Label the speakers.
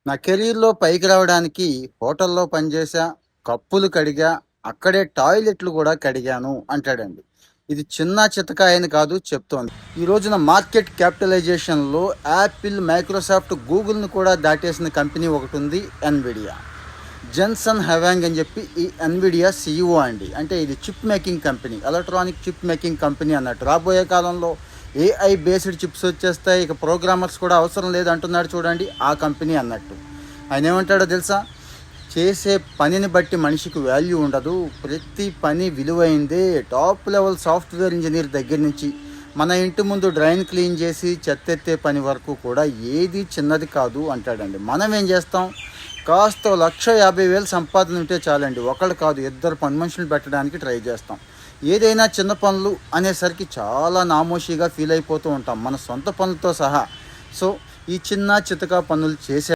Speaker 1: నా కెరీర్‌లో పైకి రావడానికి హోటల్‌లో పనిచేశా, కప్పులు కడిగా, అక్కడే టాయిలెట్లు గూడా కడిగాను అంటాడండి. ఇది చిన్న చితక అని కాదు చెప్తోంది. ఈ రోజున మార్కెట్ క్యాపిటలైజేషన్‌లో యాపిల్, మైక్రోసాఫ్ట్, గూగుల్‌ని కూడా దాటేసిన కంపెనీ ఒకటుంది ఎన్విడియా. జెన్సన్ హెవాంగ్ అని చెప్పి ఈ ఎన్విడియా సీఈఓ అండి. అంటే ఇది chip making company, electronic chip making company అన్నట్టు. రాబోయే కాలంలో ఏఐ బేస్డ్ చిప్స్ వచ్చేస్తాయి, ఇక ప్రోగ్రామర్స్ కూడా అవసరం లేదు అంటున్నాడు చూడండి, ఆ కంపెనీ అన్నట్టు. ఆయన ఏమంటాడో తెలుసా? చేసే పనిని బట్టి మనిషికి వాల్యూ ఉండదు, ప్రతి పని విలువైందే. టాప్ లెవెల్ సాఫ్ట్వేర్ ఇంజనీర్ దగ్గర నుంచి మన ఇంటి ముందు డ్రైన్ క్లీన్ చేసి చెత్తెత్తే పని వరకు కూడా ఏది చిన్నది కాదు అంటాడండి. మనం ఏం చేస్తాం? కాస్త 1,50,000 సంపాదన ఉంటే చాలండి, ఒకళ్ళు కాదు ఇద్దరు పని మనుషులు పెట్టడానికి ట్రై చేస్తాం. ఏదైనా చిన్న పనులు అనేసరికి చాలా నామోషిగా ఫీల్ అయిపోతూ ఉంటాం, మన సొంత పనులతో సహా. సో ఈ చిన్న చితక పనులు చేసే